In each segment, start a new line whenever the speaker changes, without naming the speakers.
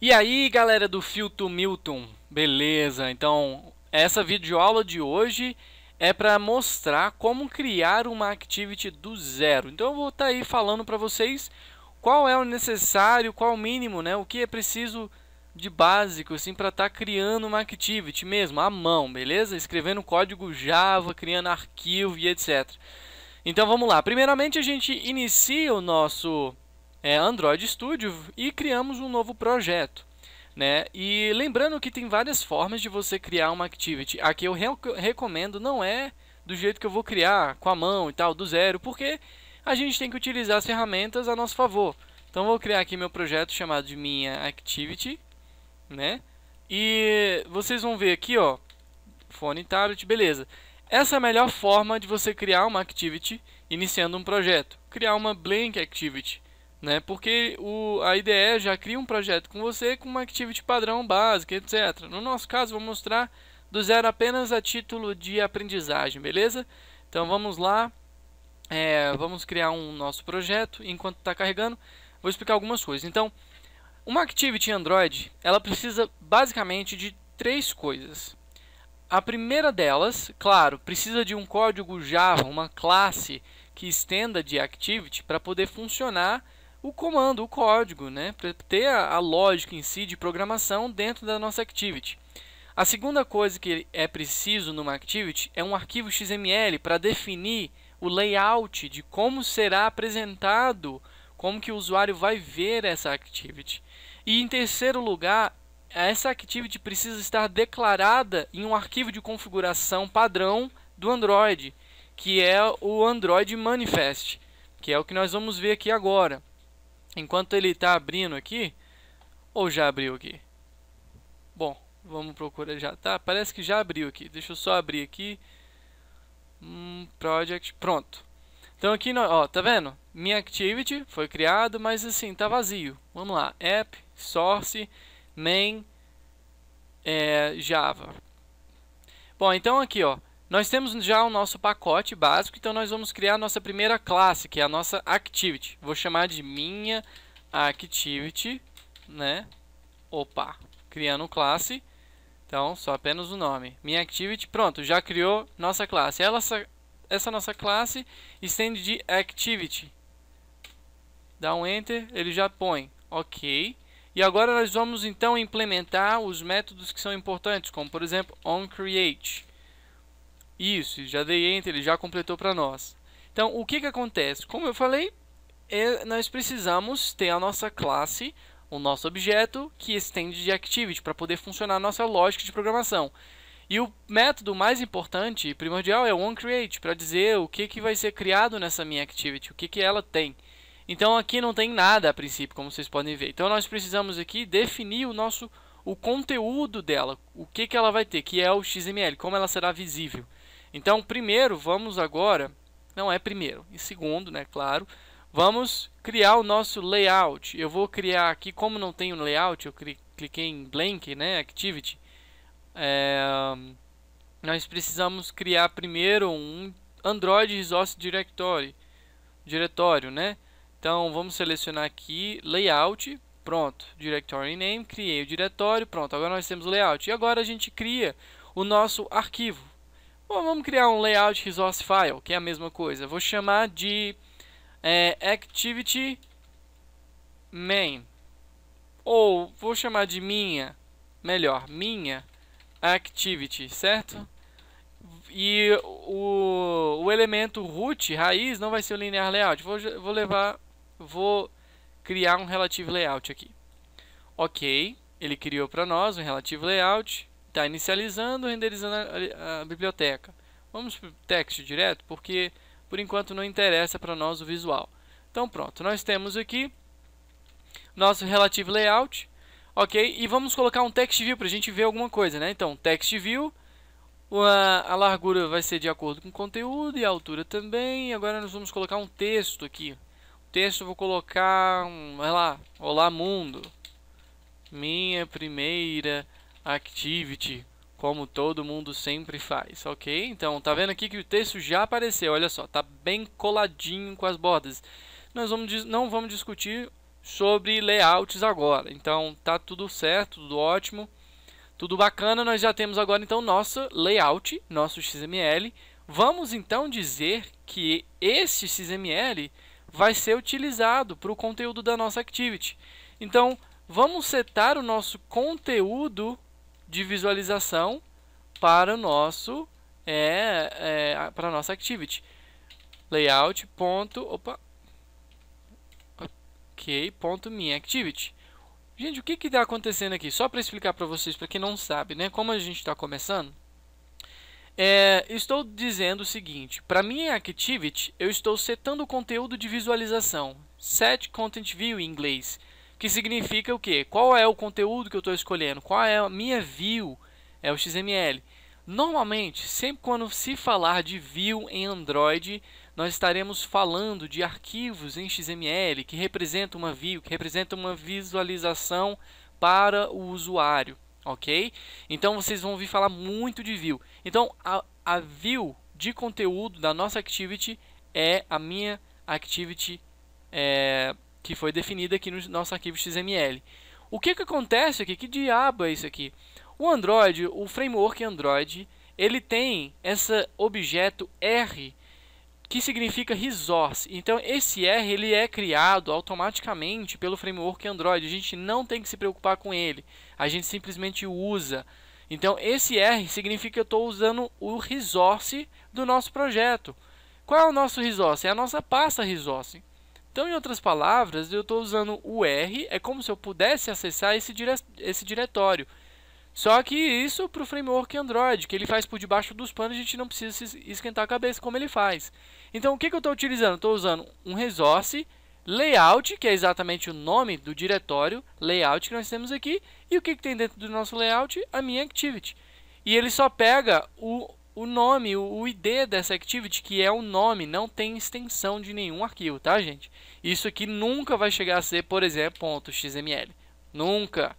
E aí, galera do Filtro Milton, beleza? Então, essa videoaula de hoje é para mostrar como criar uma activity do zero. Então, eu vou estar aí falando para vocês qual é o necessário, qual o mínimo, né? O que é preciso de básico assim para estar criando uma activity mesmo, à mão, beleza? Escrevendo código Java, criando arquivo e etc. Então, vamos lá. Primeiramente, a gente inicia o nosso Android Studio e criamos um novo projeto, né? E lembrando que tem várias formas de você criar uma activity. Aqui eu recomendo, não é do jeito que eu vou criar com a mão e tal, do zero, porque a gente tem que utilizar as ferramentas a nosso favor. Então vou criar aqui meu projeto chamado de minha activity, né? E vocês vão ver aqui, ó, fone, tablet, beleza. Essa é a melhor forma de você criar uma activity iniciando um projeto. Criar uma blank activity, né? Porque a IDE já cria um projeto com você com uma activity padrão básica, etc. No nosso caso, vou mostrar do zero apenas a título de aprendizagem, beleza? Então vamos lá, vamos criar um nosso projeto. Enquanto está carregando, vou explicar algumas coisas. Então, uma activity Android, ela precisa basicamente de três coisas. A primeira delas, claro, precisa de um código Java, uma classe que estenda de activity para poder funcionar o comando, o código, né? Para ter a lógica em si de programação dentro da nossa activity. A segunda coisa que é preciso numa activity é um arquivo XML para definir o layout de como será apresentado, como que o usuário vai ver essa activity. E em terceiro lugar, essa activity precisa estar declarada em um arquivo de configuração padrão do Android, que é o Android Manifest, que é o que nós vamos ver aqui agora. Enquanto ele está abrindo aqui, ou já abriu aqui? Bom, vamos procurar já. Tá, parece que já abriu aqui. Deixa eu só abrir aqui. Project, pronto. Então aqui, ó, tá vendo? Minha activity foi criado, mas assim, tá vazio. Vamos lá, app, source, main, Java. Bom, então aqui, ó, nós temos já o nosso pacote básico, então nós vamos criar a nossa primeira classe, que é a nossa activity. Vou chamar de minha activity, né? Opa, criando classe. Então, só apenas o nome. Minha activity, pronto, já criou nossa classe. Essa nossa classe estende de activity. Dá um enter, ele já põe. Ok. E agora nós vamos então implementar os métodos que são importantes, como por exemplo onCreate. Isso, já dei enter, ele já completou para nós. Então, o que acontece? Como eu falei, nós precisamos ter a nossa classe, o nosso objeto, que estende de activity, para poder funcionar a nossa lógica de programação. E o método mais importante e primordial é o onCreate, para dizer o que vai ser criado nessa minha activity, o que ela tem. Então aqui não tem nada a princípio, como vocês podem ver. Então nós precisamos aqui definir o conteúdo dela, o que ela vai ter, que é o XML, como ela será visível. Então primeiro, vamos agora, não é primeiro, e segundo, né, claro, vamos criar o nosso layout. Eu vou criar aqui, como não tem um layout, eu cliquei em blank, né, activity. Nós precisamos criar primeiro um Android Resource diretório, né? Então vamos selecionar aqui layout, pronto, directory name, criei o diretório, pronto, agora nós temos o layout. E agora a gente cria o nosso arquivo. Bom, vamos criar um layout resource file, que é a mesma coisa. Vou chamar de activity main, ou vou chamar de minha activity, certo? E o elemento root, raiz, não vai ser o linear layout. Vou criar um relative layout aqui. Ok, ele criou para nós um relative layout. Está inicializando, renderizando a biblioteca. Vamos para o text direto, porque por enquanto não interessa para nós o visual. Então pronto, nós temos aqui nosso relative layout. Ok, e vamos colocar um text view para a gente ver alguma coisa, né? Então, text view, a largura vai ser de acordo com o conteúdo e a altura também. E agora nós vamos colocar um texto aqui. O texto eu vou colocar, vai lá, olá mundo, minha primeira activity, como todo mundo sempre faz, ok? Então, tá vendo aqui que o texto já apareceu, olha só, tá bem coladinho com as bordas. Nós não vamos discutir sobre layouts agora. Então tá tudo certo, tudo ótimo, tudo bacana. Nós já temos agora então nosso layout, nosso XML. Vamos então dizer que este XML vai ser utilizado para o conteúdo da nossa activity. Então vamos setar o nosso conteúdo de visualização para o nosso para a nossa activity. Layout. Minha activity. Gente, o que está acontecendo aqui? Só para explicar para vocês, para quem não sabe, né? Como a gente está começando, estou dizendo o seguinte: para minha activity, eu estou setando o conteúdo de visualização. Set Content View em inglês, que significa o quê? Qual é o conteúdo que eu estou escolhendo? Qual é a minha view? É o XML. Normalmente, sempre quando se falar de view em Android, nós estaremos falando de arquivos em XML que representam uma view, que representam uma visualização para o usuário, ok? Então, vocês vão ouvir falar muito de view. Então, a view de conteúdo da nossa activity é a minha activity que foi definida aqui no nosso arquivo XML. O que acontece aqui? Que diabo é isso aqui? O Android, o framework Android, ele tem esse objeto R, que significa resource. Então, esse R ele é criado automaticamente pelo framework Android. A gente não tem que se preocupar com ele. A gente simplesmente usa. Então, esse R significa que eu estou usando o resource do nosso projeto. Qual é o nosso resource? É a nossa pasta resource. Então, em outras palavras, eu estou usando o R, é como se eu pudesse acessar esse diretório. Só que isso para o framework Android, que ele faz por debaixo dos panos, a gente não precisa se esquentar a cabeça como ele faz. Então, o que eu estou utilizando? Estou usando um resource, layout, que é exatamente o nome do diretório, layout que nós temos aqui. E o que tem dentro do nosso layout? A minha activity. E ele só pega o nome, o ID dessa activity, que é o nome, não tem extensão de nenhum arquivo, tá, gente? Isso aqui nunca vai chegar a ser, por exemplo, .xml. Nunca.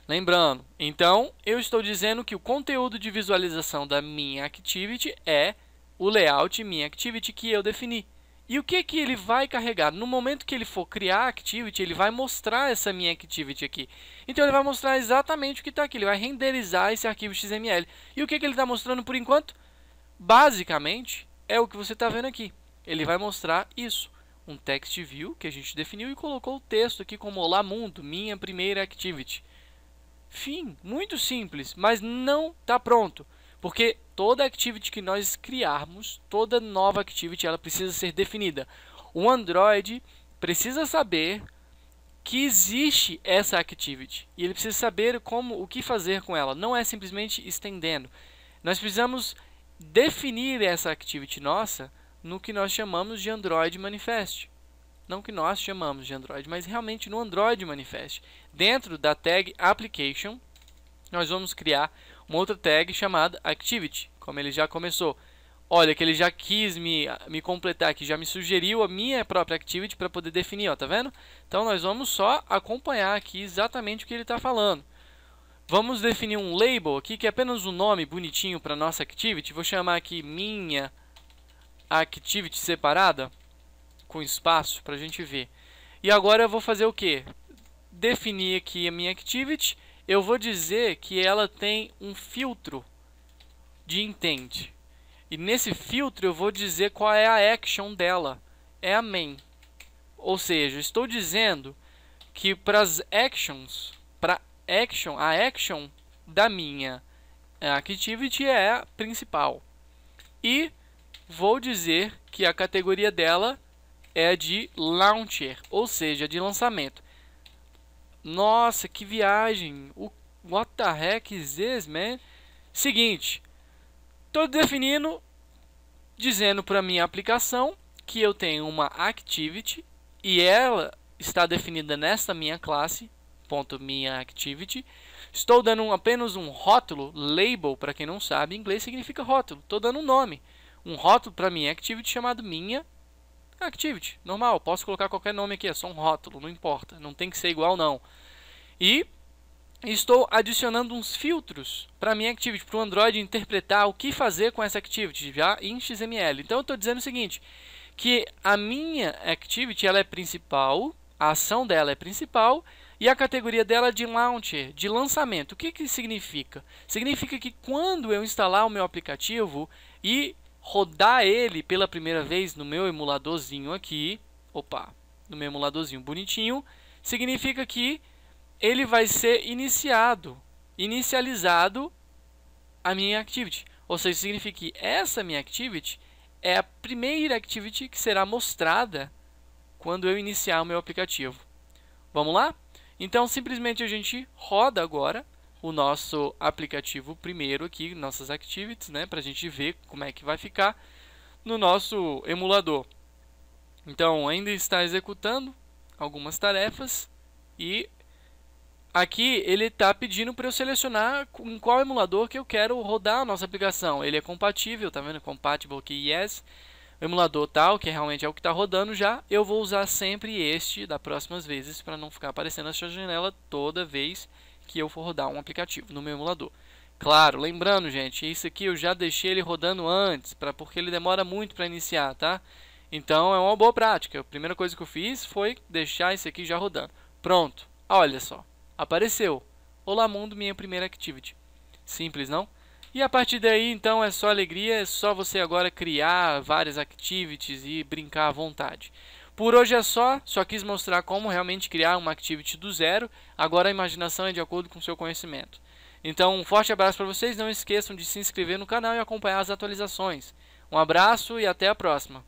Lembrando, então, eu estou dizendo que o conteúdo de visualização da minha activity é o layout minha activity que eu defini. E o que ele vai carregar? No momento que ele for criar a activity, ele vai mostrar essa minha activity aqui. Então, ele vai mostrar exatamente o que está aqui. Ele vai renderizar esse arquivo XML. E o que ele está mostrando por enquanto? Basicamente, é o que você está vendo aqui. Ele vai mostrar isso. Um text view que a gente definiu e colocou o texto aqui como Olá Mundo, minha primeira activity. Fim, muito simples, mas não está pronto, porque toda activity que nós criarmos, toda nova activity, ela precisa ser definida. O Android precisa saber que existe essa activity e ele precisa saber o que fazer com ela. Não é simplesmente estendendo. Nós precisamos definir essa activity nossa no que nós chamamos de Android Manifest. Não que nós chamamos de Android, mas realmente no Android Manifest. Dentro da tag Application, nós vamos criar uma outra tag chamada Activity, como ele já começou. Olha que ele já quis me completar aqui, já me sugeriu a minha própria Activity para poder definir, ó, tá vendo? Então nós vamos só acompanhar aqui exatamente o que ele está falando. Vamos definir um label aqui, que é apenas um nome bonitinho para nossa Activity. Vou chamar aqui minha Activity separada, com espaço para a gente ver. E agora eu vou fazer o que? Definir aqui a minha activity. Eu vou dizer que ela tem um filtro de intent. E nesse filtro eu vou dizer qual é a action dela. É a main. Ou seja, estou dizendo que para as actions, a action da minha activity é a principal. E vou dizer que a categoria dela é de launcher, ou seja, de lançamento. Nossa, que viagem! What the heck is this, man? Seguinte, estou definindo, dizendo para minha aplicação que eu tenho uma activity e ela está definida nesta minha classe, .minha activity. Estou dando apenas um rótulo, label, para quem não sabe, em inglês significa rótulo. Estou dando um nome, um rótulo para minha activity chamado minha activity, normal, posso colocar qualquer nome aqui, é só um rótulo, não importa, não tem que ser igual não. E estou adicionando uns filtros para a minha activity, para o Android interpretar o que fazer com essa activity, já em XML. Então eu estou dizendo o seguinte, que a minha activity ela é principal, A ação dela é principal e a categoria dela é de launcher, de lançamento. O que que significa? Significa que quando eu instalar o meu aplicativo e rodar ele pela primeira vez no meu emuladorzinho aqui, no meu emuladorzinho bonitinho, significa que ele vai ser inicializado a minha activity. Ou seja, significa que essa minha activity é a primeira activity que será mostrada quando eu iniciar o meu aplicativo. Vamos lá? Então, simplesmente a gente roda agora o nosso aplicativo primeiro aqui, nossas activities, né, para a gente ver como é que vai ficar no nosso emulador. Então, ainda está executando algumas tarefas e aqui ele está pedindo para eu selecionar em qual emulador que eu quero rodar a nossa aplicação. Ele é compatível, tá vendo? Compatible aqui, yes. O emulador tal, que realmente é o que está rodando já, eu vou usar sempre este das próximas vezes para não ficar aparecendo essa janela toda vez que eu for rodar um aplicativo no meu emulador. Claro, lembrando, gente, isso aqui eu já deixei ele rodando antes, porque ele demora muito para iniciar, tá? Então é uma boa prática. A primeira coisa que eu fiz foi deixar isso aqui já rodando. Pronto, olha só, apareceu. Olá mundo, minha primeira activity. Simples, não? E a partir daí, então, é só alegria, é só você agora criar várias activities e brincar à vontade. Por hoje é só quis mostrar como realmente criar uma activity do zero, agora a imaginação é de acordo com o seu conhecimento. Então, um forte abraço para vocês, não esqueçam de se inscrever no canal e acompanhar as atualizações. Um abraço e até a próxima!